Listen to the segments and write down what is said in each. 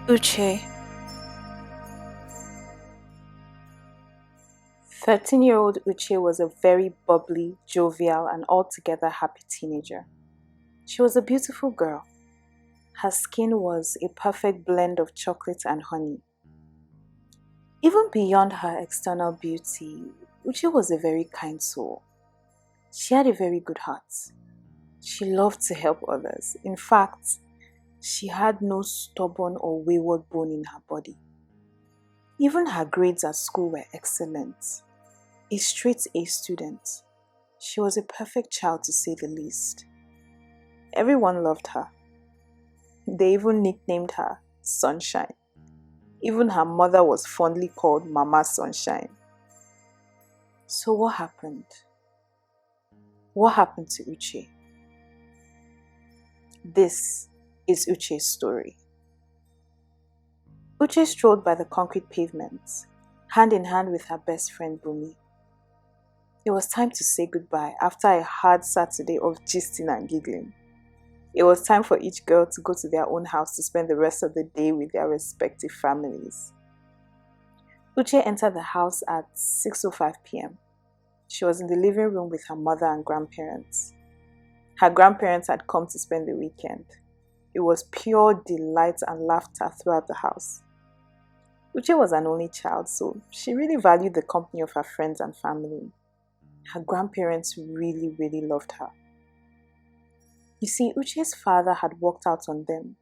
Uche, 13-year-old Uche was a very bubbly, jovial, and altogether happy teenager. She was a beautiful girl. Her skin was a perfect blend of chocolate and honey. Even beyond her external beauty, Uche was a very kind soul. She had a very good heart. She loved to help others. In fact, she had no stubborn or wayward bone in her body. Even her grades at school were excellent. A straight A student. She was a perfect child to say the least. Everyone loved her. They even nicknamed her Sunshine. Even her mother was fondly called Mama Sunshine. So what happened? What happened to Uche? This is Uche's story. Uche strolled by the concrete pavement, hand in hand with her best friend Bumi. It was time to say goodbye after a hard Saturday of gisting and giggling. It was time for each girl to go to their own house to spend the rest of the day with their respective families. Uche entered the house at 6:05 p.m. She was in the living room with her mother and grandparents. Her grandparents had come to spend the weekend. It was pure delight and laughter throughout the house. Uche was an only child, so she really valued the company of her friends and family. Her grandparents really, really loved her. You see, Uche's father had walked out on them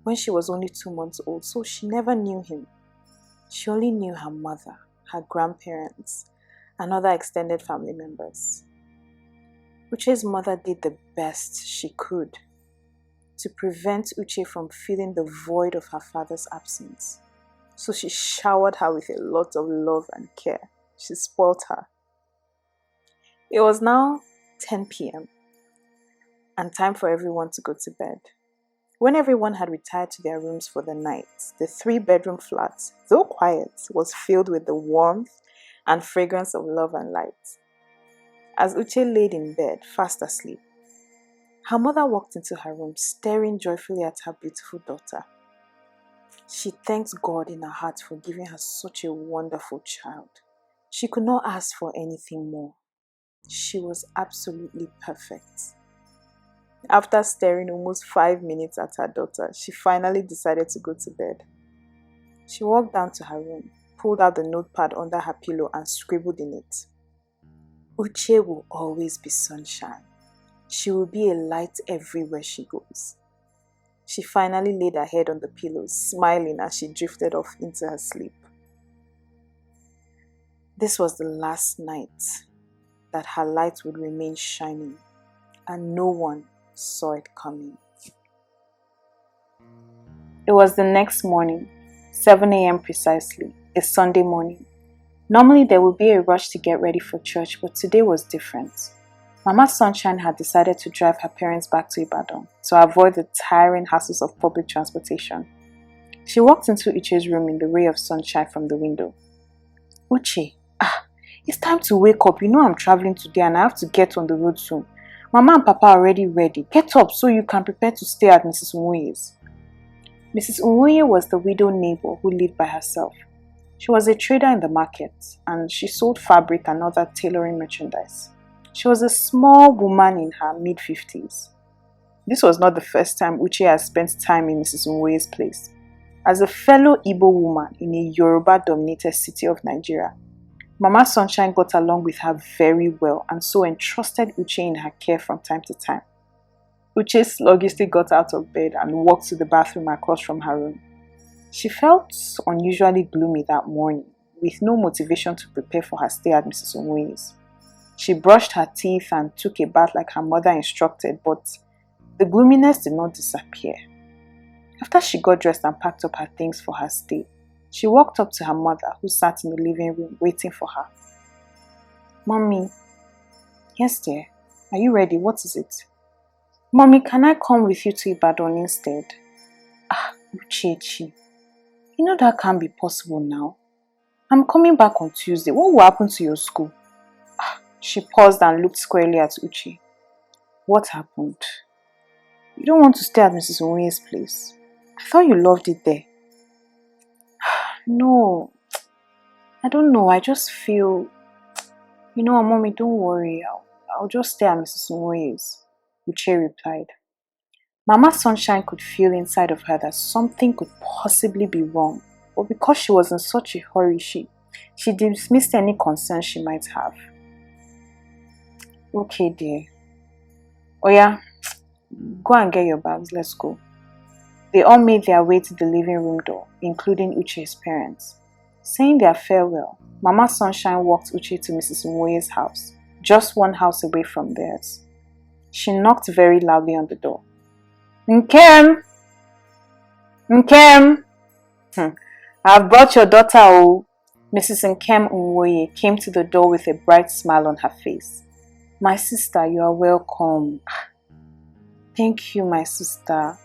when she was only 2 months old, so she never knew him. She only knew her mother, her grandparents, and other extended family members. Uche's mother did the best she could to prevent Uche from feeling the void of her father's absence. So she showered her with a lot of love and care. She spoilt her. It was now 10 p.m. and time for everyone to go to bed. When everyone had retired to their rooms for the night, the 3-bedroom flat, though quiet, was filled with the warmth and fragrance of love and light. As Uche laid in bed, fast asleep, her mother walked into her room, staring joyfully at her beautiful daughter. She thanked God in her heart for giving her such a wonderful child. She could not ask for anything more. She was absolutely perfect. After staring almost 5 minutes at her daughter, she finally decided to go to bed. She walked down to her room, pulled out the notepad under her pillow and scribbled in it. Uche will always be sunshine. She will be a light everywhere she goes. She finally laid her head on the pillow, smiling as she drifted off into her sleep. This was the last night that her light would remain shining, and no one saw it coming. It was the next morning, 7 a.m. precisely, a Sunday morning. Normally there would be a rush to get ready for church, but today was different. Mama Sunshine had decided to drive her parents back to Ibadan to avoid the tiring hassles of public transportation. She walked into Uche's room in the ray of sunshine from the window. Uche, it's time to wake up. You know I'm traveling today and I have to get on the road soon. Mama and Papa are already ready. Get up so you can prepare to stay at Mrs. Unwoye's. Mrs. Unwoye was the widowed neighbor who lived by herself. She was a trader in the market and she sold fabric and other tailoring merchandise. She was a small woman in her mid-50s. This was not the first time Uche had spent time in Mrs. Unwoye's place. As a fellow Igbo woman in a Yoruba-dominated city of Nigeria, Mama Sunshine got along with her very well and so entrusted Uche in her care from time to time. Uche sluggishly got out of bed and walked to the bathroom across from her room. She felt unusually gloomy that morning, with no motivation to prepare for her stay at Mrs. Unwoye's. She brushed her teeth and took a bath like her mother instructed, but the gloominess did not disappear. After she got dressed and packed up her things for her stay, she walked up to her mother, who sat in the living room waiting for her. Mommy. Yes, dear. Are you ready? What is it? Mommy, can I come with you to Ibadan instead? Uchechi. You know that can't be possible now. I'm coming back on Tuesday. What will happen to your school? She paused and looked squarely at Uche. What happened? You don't want to stay at Mrs. Onye's place. I thought you loved it there. No, I don't know. I just feel, Mommy, don't worry. I'll just stay at Mrs. Nwoye's, Uche replied. Mama Sunshine could feel inside of her that something could possibly be wrong, but because she was in such a hurry, she dismissed any concern she might have. Okay, dear. Oh yeah, go and get your bags, let's go. They all made their way to the living room door, including Uche's parents. Saying their farewell, Mama Sunshine walked Uche to Mrs. Nwoye's house, just one house away from theirs. She knocked very loudly on the door. Nkem! Nkem! I've brought your daughter, oh! Mrs. Nkem Nwoye came to the door with a bright smile on her face. My sister, you are welcome. Thank you, my sister.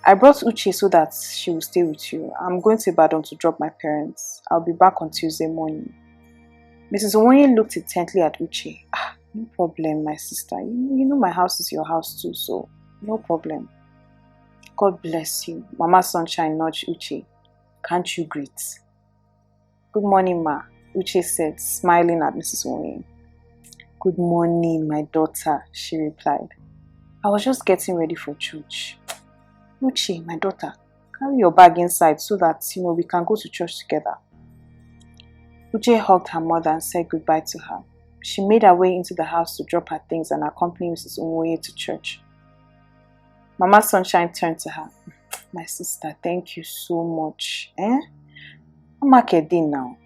I brought Uche so that she will stay with you. I'm going to Ibadan to drop my parents. I'll be back on Tuesday morning. Mrs. Nwoye looked intently at Uche. No problem, my sister. You know my house is your house too, so no problem. God bless you. Mama Sunshine nudged Uche. Can't you greet? Good morning, ma, Uche said, smiling at Mrs. Nwoye. Good morning, my daughter, she replied. I was just getting ready for church. Uche, my daughter, carry your bag inside so that, we can go to church together. Uche hugged her mother and said goodbye to her. She made her way into the house to drop her things and accompany Mrs. Nwoye to church. Mama Sunshine turned to her. My sister, thank you so much. I'm Kedin now.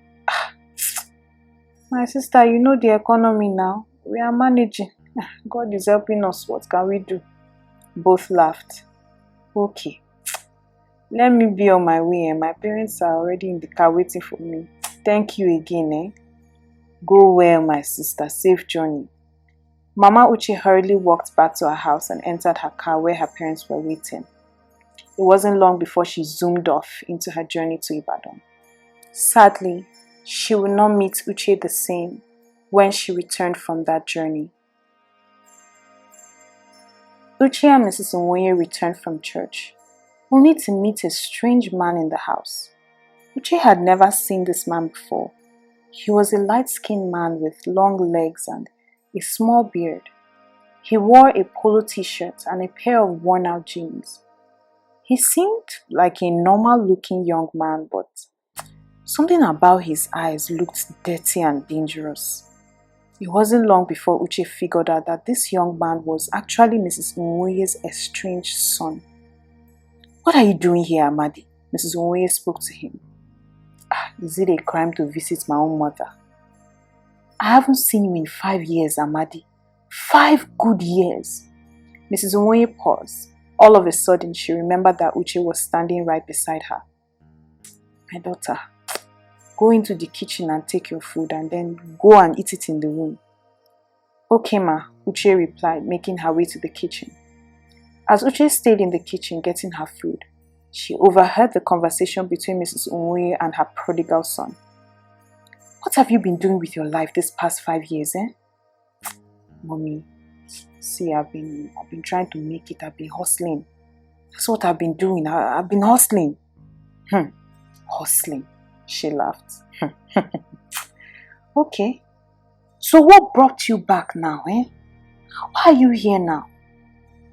My sister, you know the economy now. We are managing. God is helping us. What can we do? Both laughed. Okay. Let me be on my way. My parents are already in the car waiting for me. Thank you again. Go well, my sister. Safe journey. Mama Uche hurriedly walked back to her house and entered her car where her parents were waiting. It wasn't long before she zoomed off into her journey to Ibadan. Sadly, she would not meet Uche the same when she returned from that journey. Uche and Mrs. Nwoye returned from church, only to meet a strange man in the house. Uche had never seen this man before. He was a light-skinned man with long legs and a small beard. He wore a polo t-shirt and a pair of worn-out jeans. He seemed like a normal-looking young man, but something about his eyes looked dirty and dangerous. It wasn't long before Uche figured out that this young man was actually Mrs. Nwoye's estranged son. What are you doing here, Amadi? Mrs. Nwoye spoke to him. Is it a crime to visit my own mother? I haven't seen you in 5 years, Amadi. 5 good years. Mrs. Nwoye paused. All of a sudden, she remembered that Uche was standing right beside her. My daughter, go into the kitchen and take your food and then go and eat it in the room. Okay, ma, Uche replied, making her way to the kitchen. As Uche stayed in the kitchen getting her food, she overheard the conversation between Mrs. Nwoye and her prodigal son. What have you been doing with your life this past 5 years, Mommy, see, I've been trying to make it. I've been hustling. That's what I've been doing. I've been hustling. Hustling, she laughed. Okay. So what brought you back now, Why are you here now?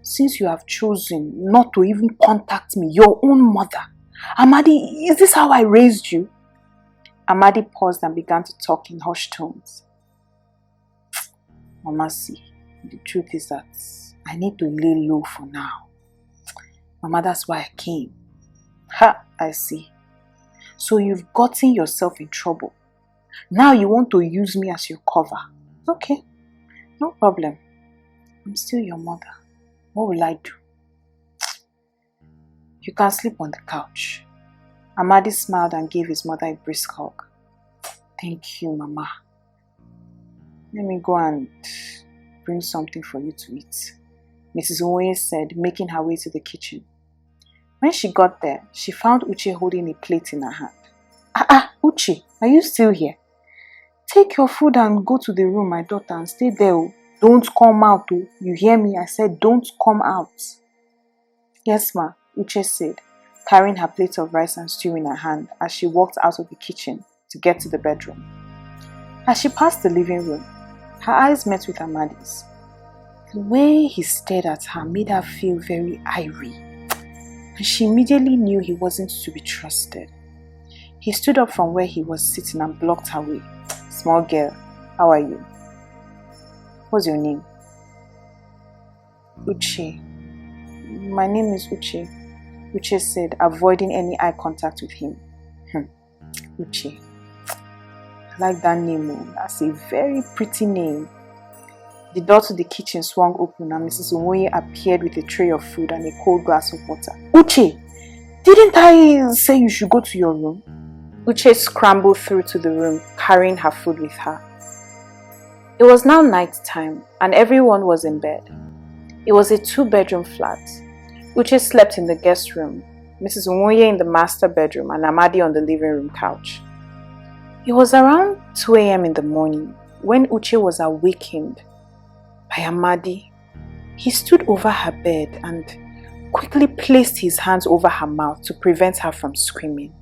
Since you have chosen not to even contact me, your own mother. Amadi, is this how I raised you? Amadi paused and began to talk in hushed tones. Mama, see, the truth is that I need to lay low for now. Mama, that's why I came. I see. So you've gotten yourself in trouble. Now you want to use me as your cover. Okay, no problem. I'm still your mother. What will I do? You can sleep on the couch. Amadi smiled and gave his mother a brisk hug. Thank you, Mama. Let me go and bring something for you to eat, Mrs. Nwoye said, making her way to the kitchen. When she got there, she found Uche holding a plate in her hand. Uche, are you still here? Take your food and go to the room, my daughter, and stay there. Don't come out. You hear me? I said don't come out. Yes, ma, Uche said, carrying her plate of rice and stew in her hand as she walked out of the kitchen to get to the bedroom. As she passed the living room, her eyes met with Amadi's. The way he stared at her made her feel very irie, and she immediately knew he wasn't to be trusted. He stood up from where he was sitting and blocked her way. "Small girl, how are you? What's your name?" "Uche." "My name is Uche," Uche said, avoiding any eye contact with him. Uche. I like that name. That's a very pretty name. The door to the kitchen swung open and Mrs. Omoye appeared with a tray of food and a cold glass of water. "Uche, didn't I say you should go to your room?" Uche scrambled through to the room, carrying her food with her. It was now night time and everyone was in bed. It was a 2-bedroom flat. Uche slept in the guest room, Mrs. Omoye in the master bedroom and Amadi on the living room couch. It was around 2 a.m. in the morning when Uche was awakened by Amadi. He stood over her bed and quickly placed his hands over her mouth to prevent her from screaming.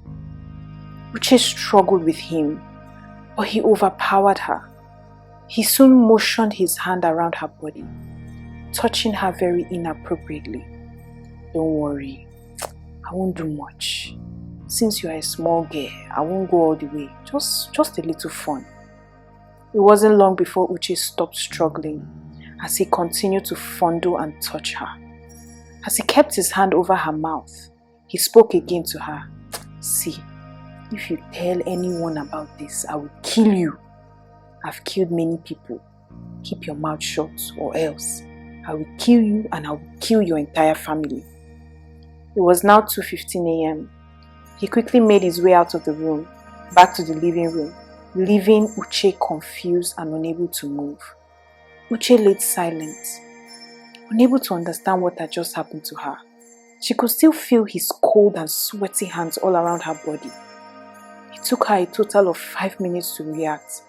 Uche struggled with him, but he overpowered her. He soon motioned his hand around her body, touching her very inappropriately. "Don't worry, I won't do much. Since you are a small girl, I won't go all the way. Just a little fun." It wasn't long before Uche stopped struggling as he continued to fondle and touch her. As he kept his hand over her mouth, he spoke again to her. "See, if you tell anyone about this, I will kill you. I've killed many people. Keep your mouth shut or else I will kill you and I will kill your entire family." It was now 2:15 a.m. He quickly made his way out of the room, back to the living room, leaving Uche confused and unable to move. Uche lay silent, unable to understand what had just happened to her. She could still feel his cold and sweaty hands all around her body. It took her a total of 5 minutes to react.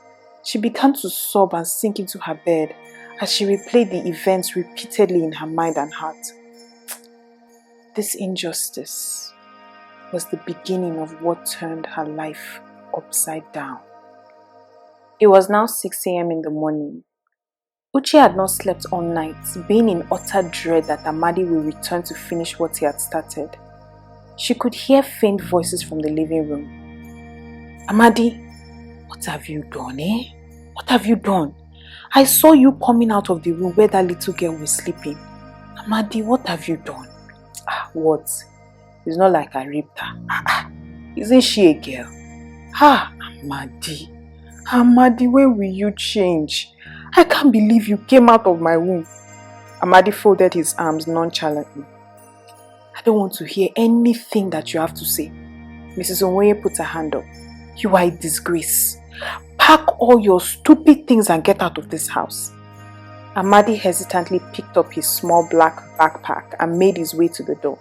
She began to sob and sink into her bed as she replayed the events repeatedly in her mind and heart. This injustice was the beginning of what turned her life upside down. It was now 6 a.m. in the morning. Uche had not slept all night, being in utter dread that Amadi will return to finish what he had started. She could hear faint voices from the living room. "Amadi, what have you done, eh? What have you done? I saw you coming out of the room where that little girl was sleeping. Amadi, what have you done?" What? It's not like I raped her. Isn't she a girl?" Amadi. Amadi, when will you change? I can't believe you came out of my womb." Amadi folded his arms nonchalantly. "I don't want to hear anything that you have to say." Mrs. Omoye put her hand up. "You are a disgrace. Pack all your stupid things and get out of this house." Amadi hesitantly picked up his small black backpack and made his way to the door.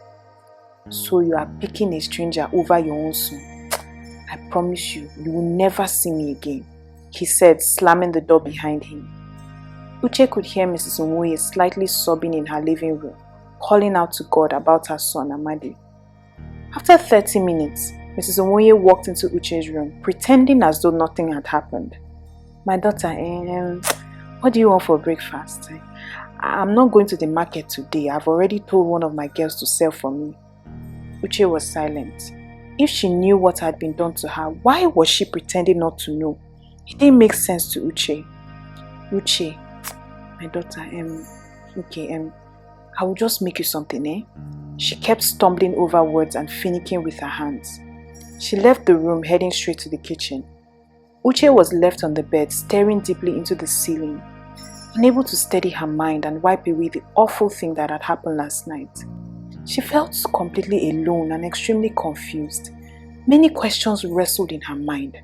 "So you are picking a stranger over your own son? I promise you, you will never see me again," he said, slamming the door behind him. Uche could hear Mrs. Omoye slightly sobbing in her living room, calling out to God about her son Amadi. After 30 minutes, Mrs. Omoye walked into Uche's room, pretending as though nothing had happened. "My daughter, what do you want for breakfast? I'm not going to the market today. I've already told one of my girls to sell for me." Uche was silent. If she knew what had been done to her, why was she pretending not to know? It didn't make sense to Uche. "Uche, my daughter, okay, I will just make you something, eh?" She kept stumbling over words and finicking with her hands. She left the room, heading straight to the kitchen. Uche was left on the bed, staring deeply into the ceiling, unable to steady her mind and wipe away the awful thing that had happened last night. She felt completely alone and extremely confused. Many questions wrestled in her mind.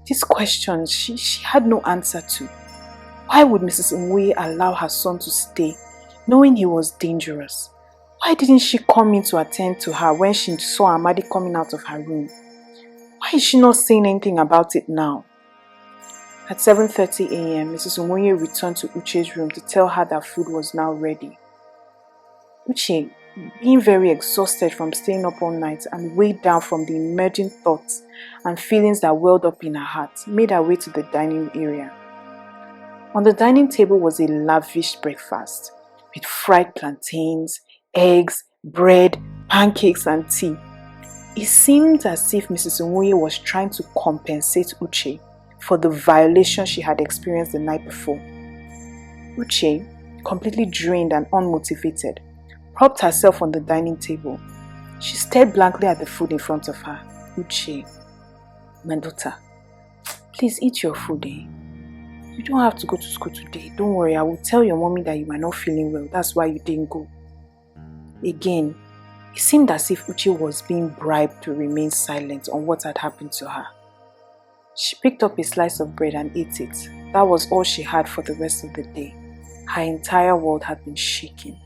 These questions she had no answer to. Why would Mrs. Omoye allow her son to stay, knowing he was dangerous? Why didn't she come in to attend to her when she saw Amadi coming out of her room? Why is she not saying anything about it now? At 7:30 a.m., Mrs. Omoye returned to Uche's room to tell her that food was now ready. "Uche, being very exhausted from staying up all night and weighed down from the emerging thoughts and feelings that welled up in her heart, made her way to the dining area. On the dining table was a lavish breakfast with fried plantains, eggs, bread, pancakes, and tea. It seemed as if Mrs. Onwoye was trying to compensate Uche for the violation she had experienced the night before. Uche, completely drained and unmotivated, propped herself on the dining table. She stared blankly at the food in front of her. Uche, my daughter, please eat your food, eh? You don't have to go to school today. Don't worry, I will tell your mommy that you are not feeling well. That's why you didn't go. Again, it seemed as if Uche was being bribed to remain silent on what had happened to her. She picked up a slice of bread and ate it. That was all she had for the rest of the day. Her entire world had been shaking.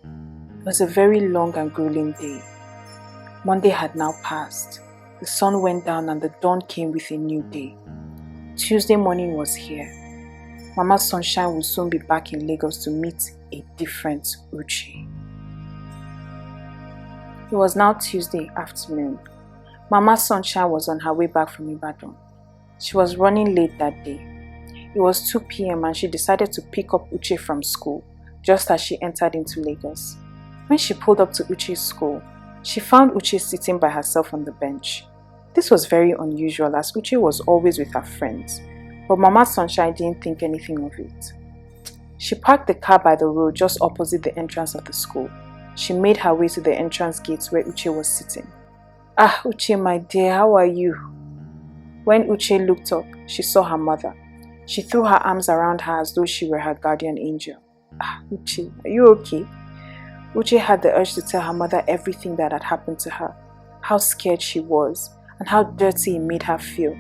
It was a very long and grueling day. Monday had now passed. The sun went down and the dawn came with a new day. Tuesday morning was here. Mama Sunshine would soon be back in Lagos to meet a different Uche. It was now Tuesday afternoon. Mama Sunshine was on her way back from Ibadan. She was running late that day. It was 2 p.m. and she decided to pick up Uche from school just as she entered into Lagos. When she pulled up to Uche's school, she found Uche sitting by herself on the bench. This was very unusual as Uche was always with her friends, but Mama Sunshine didn't think anything of it. She parked the car by the road just opposite the entrance of the school. She made her way to the entrance gates where Uche was sitting. "Ah, Uche, my dear, how are you?" When Uche looked up, she saw her mother. She threw her arms around her as though she were her guardian angel. "Ah, Uche, are you okay?" Uche had the urge to tell her mother everything that had happened to her, how scared she was, and how dirty it made her feel.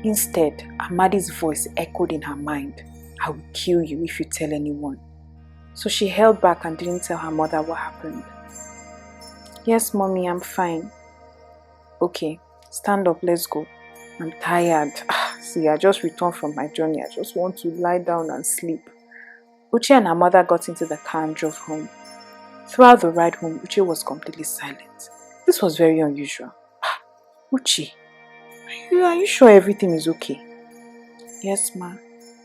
Instead, Amadi's voice echoed in her mind. "I will kill you if you tell anyone." So she held back and didn't tell her mother what happened. "Yes, mommy, I'm fine." "Okay, stand up, let's go. I'm tired. See, I just returned from my journey. I just want to lie down and sleep." Uche and her mother got into the car and drove home. Throughout the ride home, Uche was completely silent. This was very unusual. "Uche, are you sure everything is okay?" "Yes, ma,"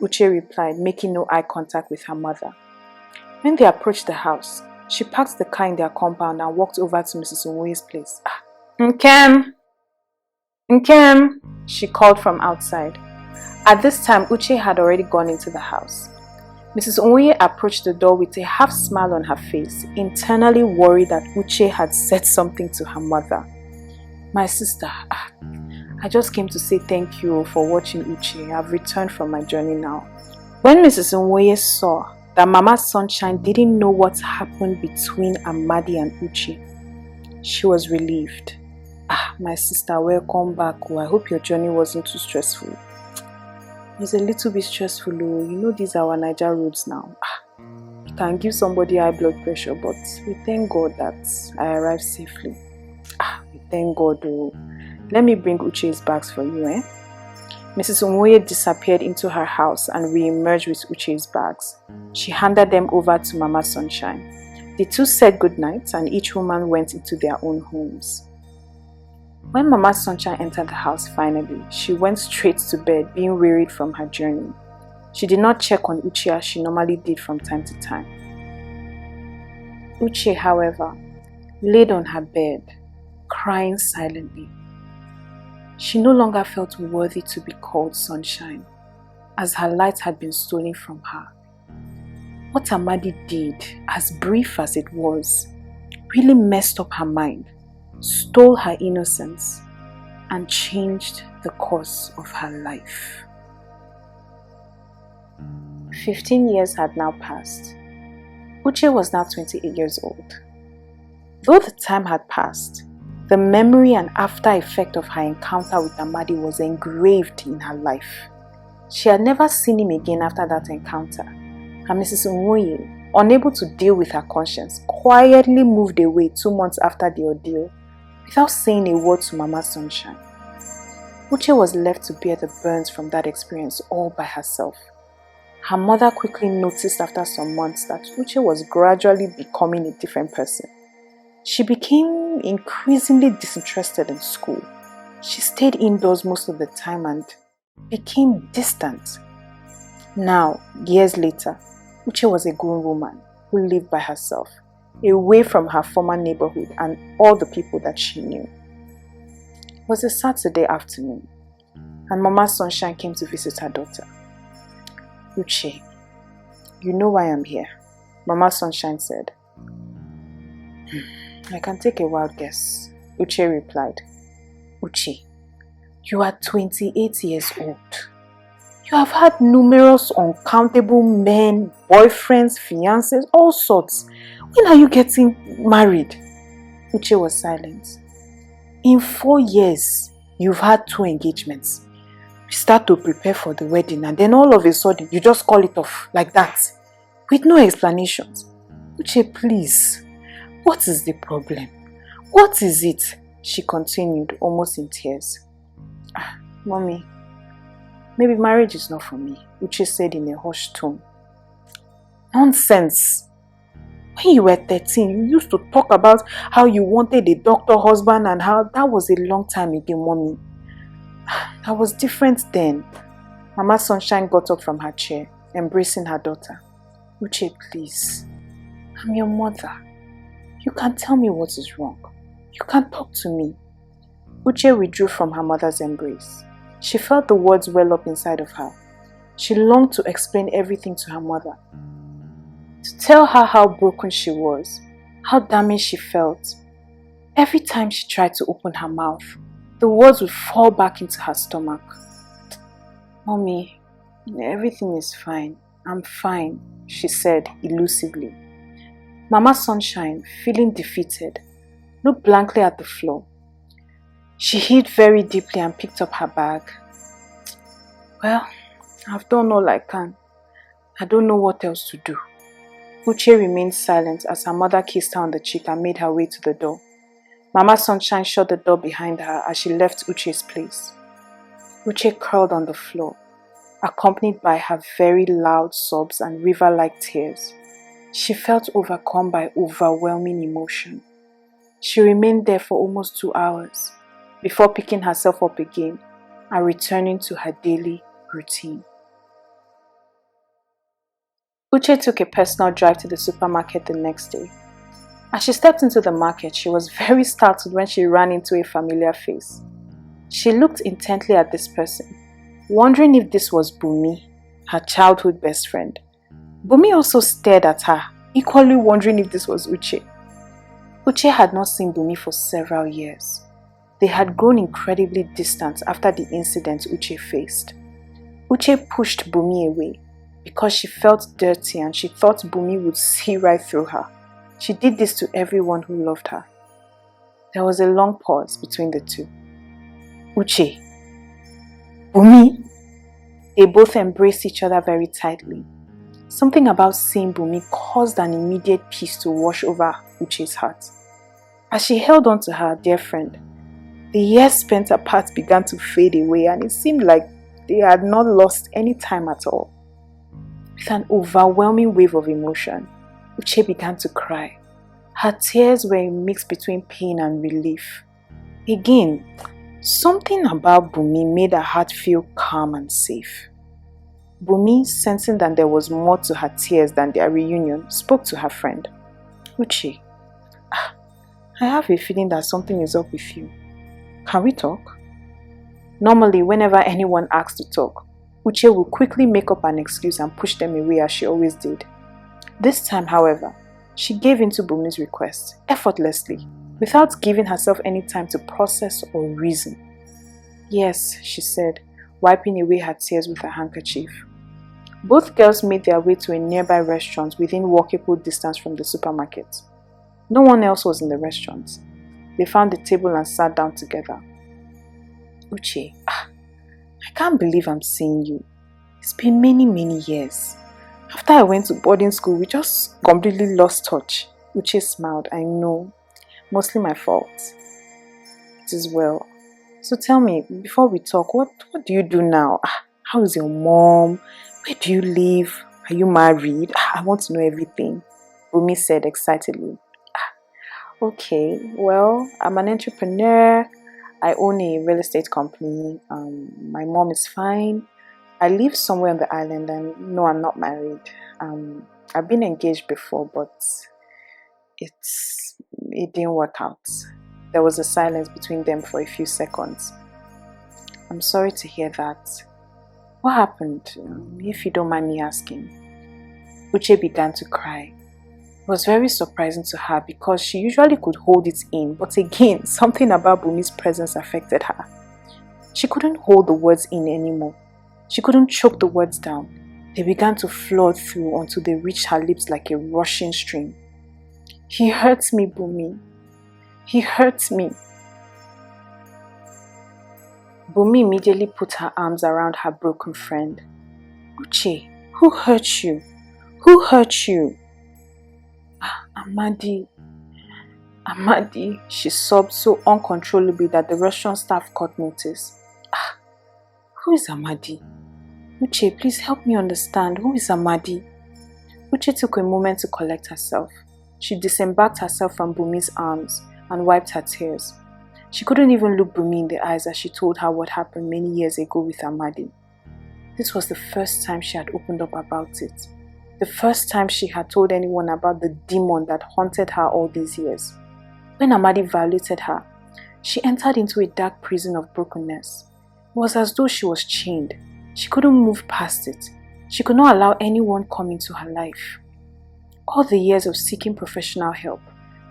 Uche replied, making no eye contact with her mother. When they approached the house, she parked the car in their compound and walked over to Mrs. Onwoye's place. Nkem! Nkem! She called from outside. At this time, Uche had already gone into the house. Mrs. Onwoye approached the door with a half smile on her face, internally worried that Uche had said something to her mother. "My sister, I just came to say thank you for watching Uche. I've returned from my journey now." When Mrs. Onwoye saw that Mama Sunshine didn't know what happened between Amadi and Uche, she was relieved. "My sister, welcome back. I hope your journey wasn't too stressful." "It was a little bit stressful. You know these are our Niger roads now. You can give somebody high blood pressure, but we thank God that I arrived safely." "We thank God. Let me bring Uche's bags for you, eh?" Mrs. Onwoye disappeared into her house and re-emerged with Uche's bags. She handed them over to Mama Sunshine. The two said goodnight and each woman went into their own homes. When Mama Sunshine entered the house finally, she went straight to bed, being wearied from her journey. She did not check on Uche as she normally did from time to time. Uche, however, laid on her bed, crying silently. She no longer felt worthy to be called Sunshine, as her light had been stolen from her. What Amadi did, as brief as it was, really messed up her mind, stole her innocence, and changed the course of her life. 15 years had now passed. Uche was now 28 years old. Though the time had passed, the memory and after effect of her encounter with Amadi was engraved in her life. She had never seen him again after that encounter, and Mrs. Onwoye, unable to deal with her conscience, quietly moved away 2 months after the ordeal without saying a word to Mama Sunshine. Uche was left to bear the burns from that experience all by herself. Her mother quickly noticed after some months that Uche was gradually becoming a different person. She became increasingly disinterested in school. She stayed indoors most of the time and became distant. Now, years later, Uche was a grown woman who lived by herself, away from her former neighborhood and all the people that she knew. It was a Saturday afternoon, and Mama Sunshine came to visit her daughter. Uche, you know why I'm here, Mama Sunshine said. I can take a wild guess, Uche replied. Uche, you are 28 years old. You have had numerous uncountable men, boyfriends, fiancés, all sorts. When are you getting married? Uche was silent. In 4 years, you've had 2 engagements. You start to prepare for the wedding and then all of a sudden, you just call it off like that. With no explanations. Uche, please. What is the problem? What is it? She continued, almost in tears. Mommy, maybe marriage is not for me, Uche said in a hushed tone. Nonsense. When you were 13, you used to talk about how you wanted a doctor husband and how that was a long time ago, Mommy. That was different then. Mama Sunshine got up from her chair, embracing her daughter. Uche, please. I'm your mother. You can tell me what is wrong. You can talk to me. Uche withdrew from her mother's embrace. She felt the words well up inside of her. She longed to explain everything to her mother. To tell her how broken she was, how damaged she felt. Every time she tried to open her mouth, the words would fall back into her stomach. Mommy, everything is fine. I'm fine, she said elusively. Mama Sunshine, feeling defeated, looked blankly at the floor. She heaved very deeply and picked up her bag. Well, I've done all I can. I don't know what else to do. Uche remained silent as her mother kissed her on the cheek and made her way to the door. Mama Sunshine shut the door behind her as she left Uche's place. Uche curled on the floor, accompanied by her very loud sobs and river-like tears. She felt overcome by overwhelming emotion. She remained there for almost 2 hours before picking herself up again and returning to her daily routine. Uche took a personal drive to the supermarket the next day. As she stepped into the market, she was very startled when she ran into a familiar face. She looked intently at this person, wondering if this was Bumi, her childhood best friend. Bumi also stared at her, equally wondering if this was Uche. Uche had not seen Bumi for several years. They had grown incredibly distant after the incident Uche faced. Uche pushed Bumi away because she felt dirty and she thought Bumi would see right through her. She did this to everyone who loved her. There was a long pause between the two. Uche, Bumi? They both embraced each other very tightly. Something about seeing Bumi caused an immediate peace to wash over Uche's heart. As she held on to her dear friend, the years spent apart began to fade away and it seemed like they had not lost any time at all. With an overwhelming wave of emotion, Uche began to cry. Her tears were a mix between pain and relief. Again, something about Bumi made her heart feel calm and safe. Bumi, sensing that there was more to her tears than their reunion, spoke to her friend. Uche, I have a feeling that something is up with you. Can we talk? Normally, whenever anyone asks to talk, Uche would quickly make up an excuse and push them away as she always did. This time, however, she gave in to Bumi's request, effortlessly, without giving herself any time to process or reason. Yes, she said, wiping away her tears with a handkerchief. Both girls made their way to a nearby restaurant within walkable distance from the supermarket. No one else was in the restaurant. They found a table and sat down together. Uche, I can't believe I'm seeing you. It's been many years. After I went to boarding school, we just completely lost touch. Uche smiled. I know. Mostly my fault. It is well. So tell me, before we talk, what do you do now? How is your mom? Where do you live? Are you married? I want to know everything. Bumi said excitedly. Okay, well, I'm an entrepreneur. I own a real estate company. My mom is fine. I live somewhere on the island, and no, I'm not married. I've been engaged before, but it didn't work out. There was a silence between them for a few seconds. I'm sorry to hear that. What happened, if you don't mind me asking? Uche began to cry. It was very surprising to her because she usually could hold it in, but again, something about Bumi's presence affected her. She couldn't hold the words in anymore. She couldn't choke the words down. They began to flood through until they reached her lips like a rushing stream. He hurts me, Bumi. He hurts me. Bumi immediately put her arms around her broken friend. Uche, who hurt you? Who hurt you? Amadi, she sobbed so uncontrollably that the restaurant staff caught notice. Who is Amadi? Uche, please help me understand. Who is Amadi? Uche took a moment to collect herself. She disembarked herself from Bumi's arms and wiped her tears. She couldn't even look Bumi in the eyes as she told her what happened many years ago with Amadi. This was the first time she had opened up about it. The first time she had told anyone about the demon that haunted her all these years. When Amadi violated her, she entered into a dark prison of brokenness. It was as though she was chained. She couldn't move past it. She could not allow anyone come into her life. All the years of seeking professional help,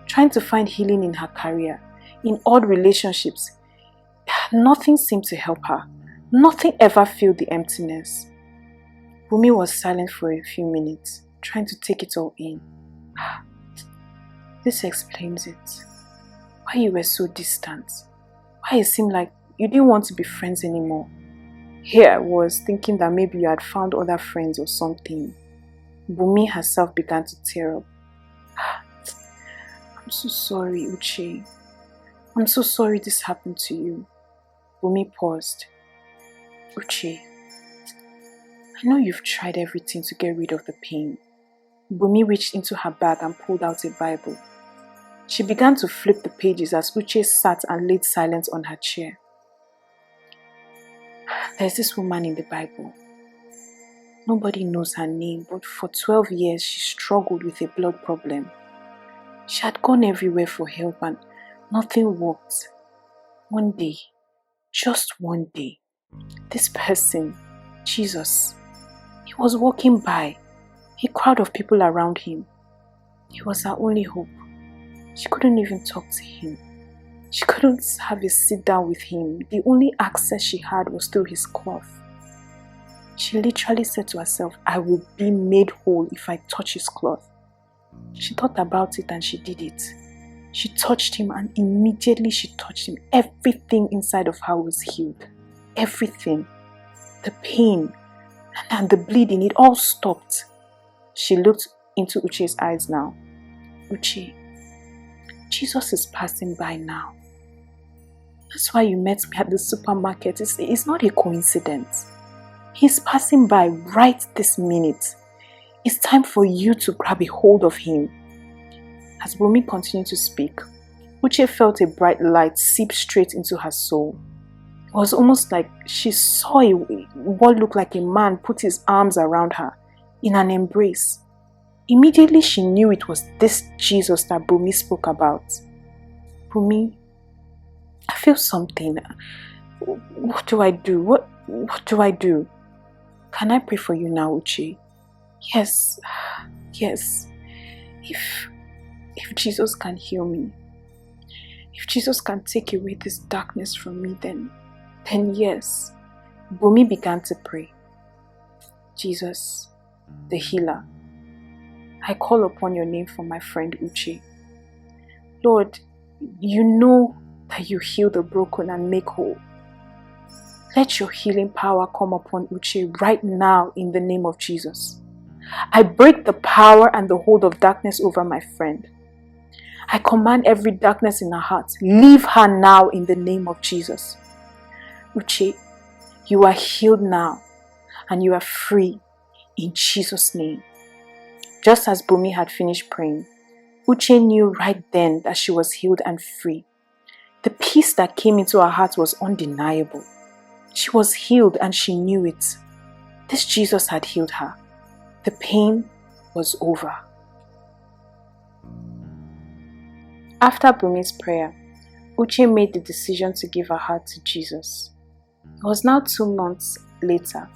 trying to find healing in her career, in odd relationships, nothing seemed to help her. Nothing ever filled the emptiness. Bumi was silent for a few minutes, trying to take it all in. This explains it. Why you were so distant. Why it seemed like you didn't want to be friends anymore. Here I was thinking that maybe you had found other friends or something. Bumi herself began to tear up. I'm so sorry, Uche. I'm so sorry this happened to you. Bumi paused. Uche, I know you've tried everything to get rid of the pain. Bumi reached into her bag and pulled out a Bible. She began to flip the pages as Uche sat and laid silent on her chair. There's this woman in the Bible. Nobody knows her name, but for 12 years she struggled with a blood problem. She had gone everywhere for help and nothing worked. One day, just one day, this person, Jesus, he was walking by, a crowd of people around him. He was her only hope. She couldn't even talk to him. She couldn't have a sit down with him. The only access she had was through his cloth. She literally said to herself, I will be made whole if I touch his cloth. She thought about it and she did it. She touched him and immediately she touched him. Everything inside of her was healed. Everything. The pain and the bleeding, it all stopped. She looked into Uche's eyes now. Uche, Jesus is passing by now. That's why you met me at the supermarket. It's not a coincidence. He's passing by right this minute. It's time for you to grab a hold of him. As Bumi continued to speak, Uche felt a bright light seep straight into her soul. It was almost like she saw what looked like a man put his arms around her in an embrace. Immediately she knew it was this Jesus that Bumi spoke about. Bumi, I feel something. What do I do? What do I do? Can I pray for you now, Uche? Yes. If Jesus can heal me, if Jesus can take away this darkness from me, then yes. Bumi began to pray. Jesus, the healer, I call upon your name for my friend Uche. Lord, you know that you heal the broken and make whole. Let your healing power come upon Uche right now in the name of Jesus. I break the power and the hold of darkness over my friend. I command every darkness in her heart, leave her now in the name of Jesus. Uche, you are healed now and you are free in Jesus' name. Just as Bumi had finished praying, Uche knew right then that she was healed and free. The peace that came into her heart was undeniable. She was healed and she knew it. This Jesus had healed her. The pain was over. After Bumi's prayer, Uche made the decision to give her heart to Jesus. It was now 2 months later.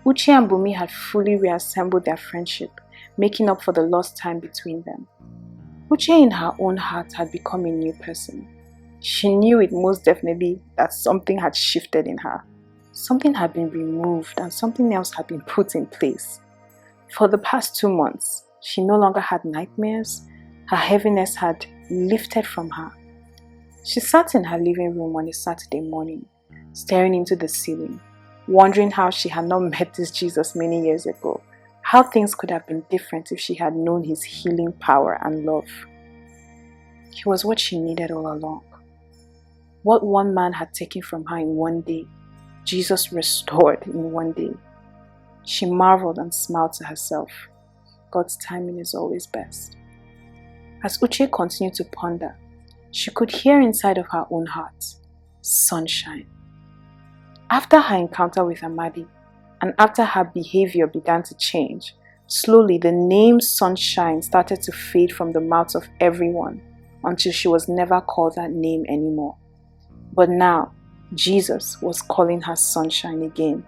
Uche and Bumi had fully reassembled their friendship, making up for the lost time between them. Uche in her own heart had become a new person. She knew it most definitely that something had shifted in her. Something had been removed and something else had been put in place. For the past 2 months, she no longer had nightmares. Her heaviness had lifted from her. She sat in her living room on a Saturday morning, staring into the ceiling, wondering how she had not met this Jesus many years ago, how things could have been different if she had known his healing power and love. He was what she needed all along. What one man had taken from her in one day, Jesus restored in one day. She marveled and smiled to herself. God's timing is always best. As Uche continued to ponder, she could hear inside of her own heart, sunshine. After her encounter with Amadi, and after her behavior began to change, slowly the name Sunshine started to fade from the mouths of everyone until she was never called that name anymore. But now, Jesus was calling her Sunshine again,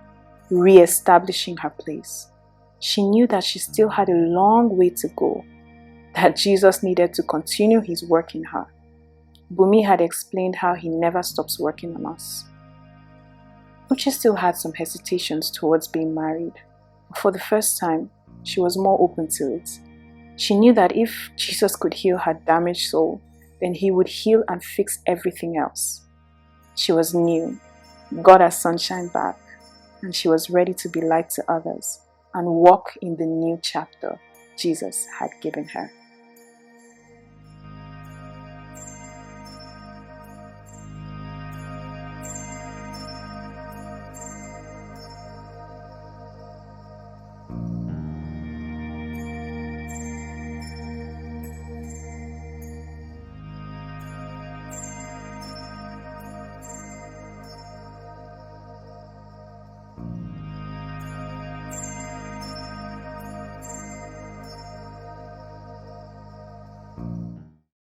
re-establishing her place. She knew that she still had a long way to go, that Jesus needed to continue his work in her. Bumi had explained how he never stops working on us. Uche still had some hesitations towards being married, but for the first time, she was more open to it. She knew that if Jesus could heal her damaged soul, then he would heal and fix everything else. She was new, got her sunshine back, and she was ready to be light to others and walk in the new chapter Jesus had given her.